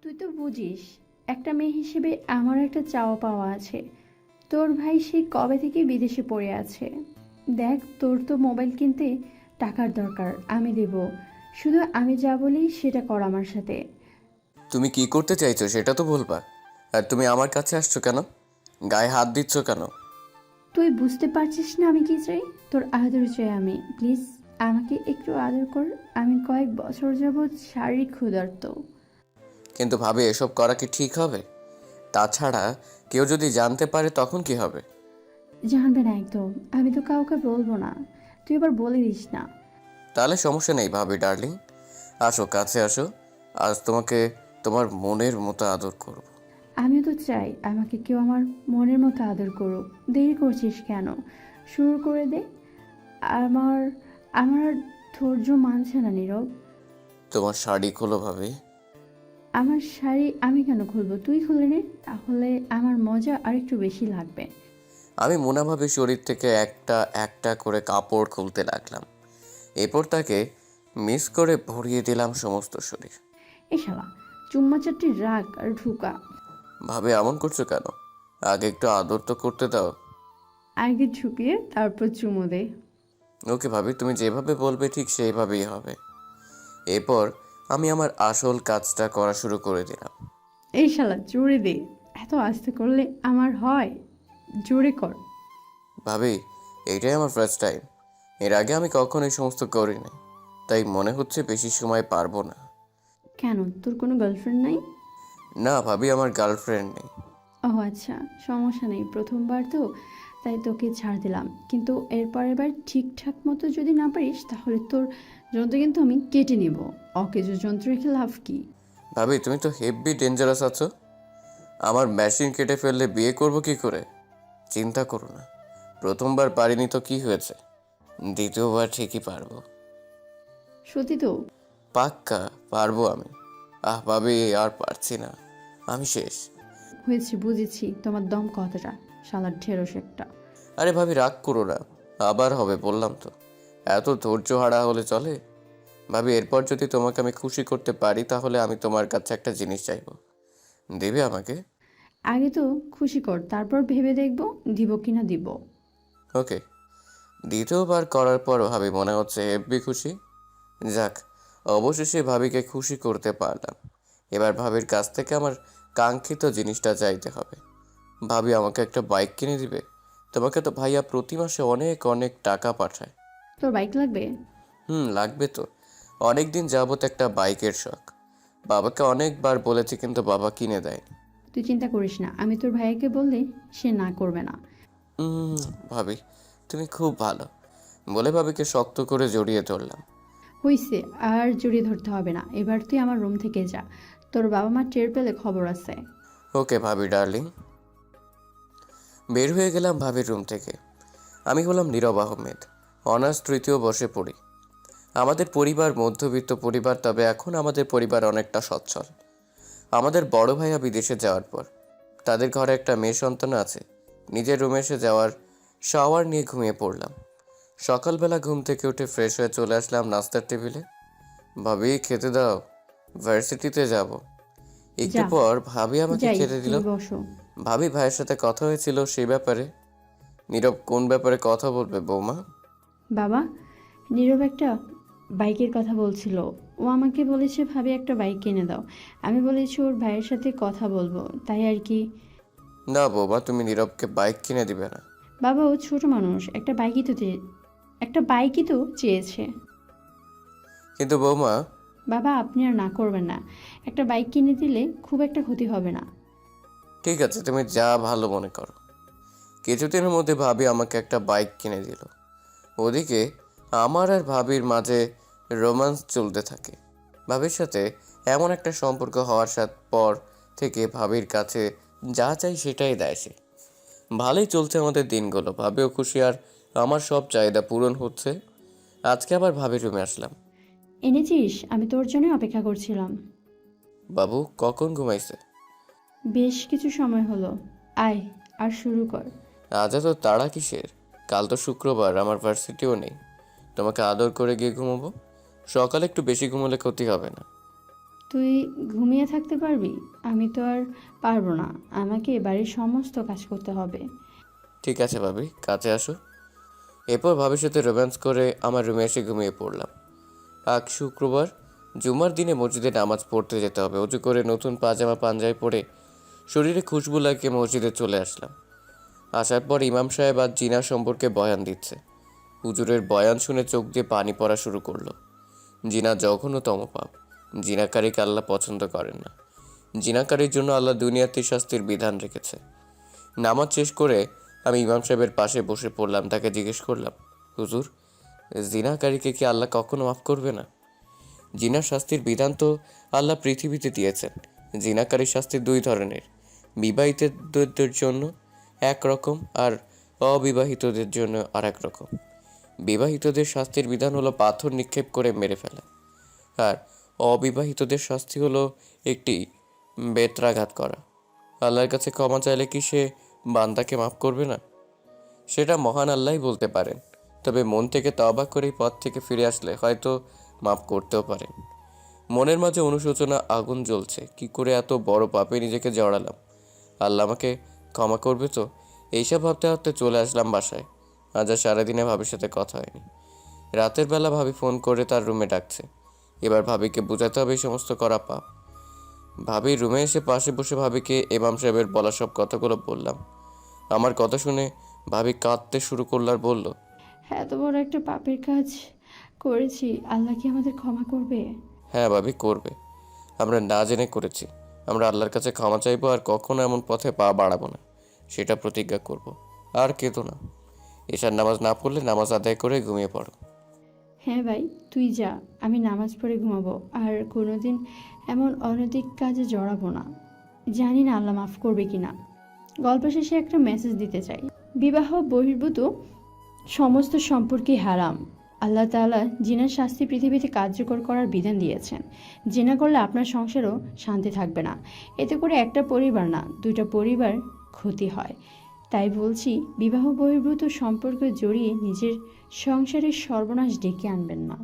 তুই তো বুঝিস, একটা মেয়ে হিসেবে আমার একটা চাওয়া পাওয়া আছে। তোর ভাই সেই কবে থেকে বিদেশে পড়ে আছে। দেখ, তোর তো মোবাইল কিনতে টাকার দরকার, আমি দেব। শুধু আমি যা বলি সেটা কর আমার সাথে। তুমি কি করতে চাইছো সেটা তো বলবা। আর তুমি আমার কাছে আসছো কেন? গায়ে হাত দিচ্ছ কেন? তুই বুঝতে পারছিস না আমি কি চাই? তোর আদর চাই আমি। প্লিজ, আমাকে একটু আদর কর। আমি কয়েক বছর যাবৎ শারীরিক ক্ষুধার্ত। কিন্তু ভাবে এসব করা কি ঠিক হবে? তাছাড়া কেউ যদি জানতে পারে তখন কি হবে? জানবে না একদম, আমি তো কাউকে বলবো না। তুই এবার বলে দিস না। তাহলে সমস্যা নেই ভাবি ডার্লিং। আসো, কাছে আসো। আজ তোমাকে তোমার মনের মতো আদর করব। আমিও তো চাই আমাকে কেউ আমার মনের মতো আদর করুক। দেরি করছিস কেন? শুরু করে দে। আমার আমার আর ধৈর্য মানছে না নীরব। তোমার শাড়ি খোলো ভাবি। আমার শাড়ি আমি কেন খুলবো? তুই খুলে নে, তাহলে আমার মজা আর একটু বেশি লাগবে। আমি মোনাভাবে শরীর থেকে একটা একটা করে কাপড় খুলতে লাগলাম। এরপর তাকে মিস করে ভরিয়ে দিলাম সমস্ত শরীর। এ শালা, চুম্মা চারটি রাগ আর ঢুকা। ভাবে এমন করছো কেন? আগে একটু আদর তো করতে দাও। আগে ঝুঁকিয়ে তারপর চুমো দে। ওকে ভাবি, তুমি যেভাবে বলবে ঠিক সেইভাবেই হবে। এরপর আমি আমার আসল কাজটা করা শুরু করে দিলাম। এই শালা, জোরে দে। এত আস্তে করলে আমার হয়? জোরে কর। ভাবি, এইটাই আমার ফার্স্ট টাইম। এর আগে আমি কখনো এই সমস্ত করিনি, তাই মনে হচ্ছে বেশি সময় পারবো না। কেন, তোর কোনো গার্লফ্রেন্ড নাই? না ভাবি, আমার গার্লফ্রেন্ড নেই। ও আচ্ছা, সমস্যা নেই, প্রথমবার তো তাই তোকে ছাড় দিলাম। কিন্তু এরপরের বার ঠিকঠাক মতো যদি না পারিস তাহলে তোর যন্ত্র কিন্তু আমি কেটে নিব। অকেজো যন্ত্র রেখে লাভ কি? ভাবি, তুমি তো হেভি ডেঞ্জারাস আছো। আমার মেশিন কেটে ফেললে বিয়ে করব কি করে? চিন্তা করো না, প্রথমবার পারিনি তো কি হয়েছে, দ্বিতীয়বার ঠিকই পারবো। সত্যি তো? পাক্কা পারবো আমি। ভাবি, আর পারছি না, আমি শেষ। হয়েছে, বুঝেছি তোমার দম কতটা। শালার ঢেঁড়স একটা। আরে ভাবি, রাগ করো না, আবার হবে বললাম তো। এত ধৈর্য হারা হলে চলে? ভাবি, এরপর যদি তোমাকে আমি খুশি করতে পারি তাহলে আমি তোমার কাছে একটা জিনিস চাইবো, দেবে আমাকে? আগে তো খুশি কর, তারপর ভেবে দেখব দিব কিনা দিব। ওকে। দ্বিতীয়বার করার পর ভাবি মনে হচ্ছে হেব্বি খুশি। যাক, অবশেষে ভাবিকে খুশি করতে পারলাম। এবার ভাবির কাছ থেকে আমার কাঙ্ক্ষিত জিনিসটা চাইতে হবে। ভাবি আমাকে একটা বাইক কিনে দিবে? তোমাকে তো ভাইয়া প্রতি মাসে অনেক অনেক টাকা পাঠায়। তোর বাইক লাগবে? লাগবে তো। অনেক দিন যাবত একটা বাইকের শখ। বাবাকে অনেকবার বলেছি কিন্তু বাবা কিনে দেয়। তুই চিন্তা করিস না, আমি তোর ভাইয়াকে বললে সে না করবে না। হুম। ভাবি, তুমি খুব ভালো, বলে ভাবিকে শক্ত করে জড়িয়ে ধরলাম। হইছে, আর জড়িয়ে ধরতে হবে না। এবার তুই আমার রুম থেকে যা। তোর বাবা মা টের পেলে খবর আছে। ওকে ভাবি ডার্লিং। বের হয়ে গেলাম ভাবির রুম থেকে। আমি হলাম নীরব আহমেদ, অনার্স তৃতীয় বর্ষে পড়ি। আমাদের পরিবার মধ্যবিত্ত পরিবার, তবে এখন আমাদের পরিবার অনেকটা সচ্ছল। আমাদের বড় ভাইয়া বিদেশে যাওয়ার পর তাদের ঘরে একটা মেয়ে সন্তান আছে। নিজের রুমে এসে যাওয়ার শাওয়ার নিয়ে ঘুমিয়ে পড়লাম। সকালবেলা ঘুম থেকে উঠে ফ্রেশ হয়ে চলে আসলাম নাস্তার টেবিলে। ভাবি, খেতে দাও, ভার্সিটিতে যাব। একটু যা। পর ভাবি আমাকে যাই, খেতে দিল। তুমি বসো। ভাবি ভাইয়ের সাথে কথা হয়েছিল সেই ব্যাপারে। নীরব কোন ব্যাপারে কথা বলবে বৌমা? বাবা, নীরব একটা বাইকের কথা বলছিল। ও আমাকে বলেছে ভাবি একটা বাইক কিনে দাও। আমি বলেছি ওর ভাইয়ের সাথে কথা বলবো, তাই আর কি। না বৌমা, তুমি নীরবকে বাইক কিনে দিবে না। বাবা, ও ছোট মানুষ, একটা বাইকই তো চেয়েছে। কিন্তু বৌমা। বাবা, আপনি আর না করবেন না। একটা বাইক কিনে দিলে খুব একটা ক্ষতি হবে না। ঠিক আছে, তুমি যা ভালো মনে করো। কিছুদিনের মধ্যে ভাবি আমাকে একটা বাইক কিনে দিল। ওদিকে আমার আর ভাবির মাঝে রোম্যান্স চলতে থাকে। ভাবির সাথে এমন একটা সম্পর্ক হওয়ার পর থেকে ভাবির কাছে যা চাই সেটাই দেয় সে। ভালোই চলছে আমাদের দিনগুলো, ভাবিও খুশি আর আমার সব চাহিদা পূরণ হচ্ছে। আজকে আবার ভাবির রুমে আসলাম। এনেছিস? আমি তোর জন্য অপেক্ষা করছিলাম। বাবু কখন ঘুমাইছে? বেশ কিছু সময় হলো। আয়, আর শুরু কর। আজ এত তাড়া কিসের? কাল তো শুক্রবার, আমার ভার্সিটিও নেই। তোমাকে আদর করে গিয়ে ঘুমাবো। সকালে একটু বেশি ঘুমোলে ক্ষতি হবে না। তুই ঘুমিয়ে থাকতে পারবি? আমি তো আর পারবো না, আমাকে বাড়ির সমস্ত কাজ করতে হবে। ঠিক আছে ভাবি, কাছে আসো। এরপর ভাবির সাথে রোম্যান্স করে আমার রুমে এসে ঘুমিয়ে পড়লাম। আজ শুক্রবার, জুমার দিনে মসজিদে নামাজ পড়তে যেতে হবে। উজু করে নতুন পাজামা পাঞ্জাবি পরে শরীরে খুশবু লাগিয়ে মসজিদে চলে আসলাম। আসার পর ইমাম সাহেব আজ জিনা সম্পর্কে বয়ান দিচ্ছে। হুজুরের বয়ান শুনে চোখ দিয়ে পানি পড়া শুরু করলো। জিনা জঘন্যতম পাপ। জিনাকারীকে আল্লাহ পছন্দ করেন না। জিনাকারীর জন্য আল্লাহ দুনিয়াতে শাস্তির বিধান রেখেছে। নামাজ শেষ করে আমি ইমাম সাহেবের পাশে বসে পড়লাম। তাকে জিজ্ঞেস করলাম, হুজুর, জিনাকারীকে কি আল্লাহ কখনো মাফ করবে না? জিনার শাস্তির বিধান তো আল্লাহ পৃথিবীতে দিয়েছেন। জিনাকারীর শাস্তি দুই ধরনের, বিবাহিতদের জন্য একরকম আর অবিবাহিতদের জন্য আর এক রকম। বিবাহিতদের শাস্তির বিধান হলো পাথর নিক্ষেপ করে মেরে ফেলা, আর অবিবাহিতদের শাস্তি হলো একটি বেত্রাঘাত করা। আল্লাহর কাছে ক্ষমা চাইলে কি সে বান্দাকে মাফ করবে না? সেটা মহান আল্লাহই বলতে পারেন। তবে মন থেকে তওবা করে পথ থেকে ফিরে আসলে হয়তো মাফ করতেও পারেন। মনের মাঝে অনুশোচনা আগুন জ্বলছে। কি করে এত বড় পাপে নিজেকে জড়ালাম? আল্লাহ আমাকে ক্ষমা করবে তো? এইসব ভাবতে ভাবতে চলে আসলাম বাসায়। আজ আর সারাদিনে ভাবির সাথে কথা হয়নি। রাতের বেলা ভাবি ফোন করে তার রুমে ডাকছে। এবার ভাবিকে বোঝাতে হবে এই সমস্ত করা পাপ। ভাবির রুমে এসে পাশে বসে ভাবিকে ইমাম সাহেবের বলা সব কথাগুলো বললাম। আমার কথা শুনে ভাবি কাঁদতে শুরু করলো আর বলল, এত বড় একটা পাপের কাজ করেছি, আল্লাহ কি আমাদের ক্ষমা করবে? হ্যাঁ ভাবি, করবে। আমরা না জেনে করেছি। আমরা আল্লাহর কাছে ক্ষমা চাইবো আর কখনো এমন পথে পা বাড়াবো না, সেটা প্রতিজ্ঞা করব। আর কেঁদো না। এশার নামাজ না পড়লে নামাজ আদায় করে ঘুমিয়ে পড়ো। হ্যাঁ ভাই, তুই যা, আমি নামাজ পড়ে ঘুমাবো। আর কোনোদিন এমন অনৈতিক কাজে জড়াবো না। জানি না আল্লাহ মাফ করবে কিনা। গল্প শেষে একটা মেসেজ দিতে চাই। বিবাহ বহির্ভূত সমস্ত সম্পর্কই হারাম। আল্লাহ তাআলা জিনার শাস্তি পৃথিবীতে কার্যকর করার বিধান দিয়েছেন। জিনা করলে আপনার সংসারও শান্তি থাকবে না। এতে করে একটা পরিবার না, দুইটা পরিবার ক্ষতি হয়। তাই বলছি, বিবাহ বহির্ভূত সম্পর্ক জড়িয়ে নিজের সংসারের সর্বনাশ ডেকে আনবেন না।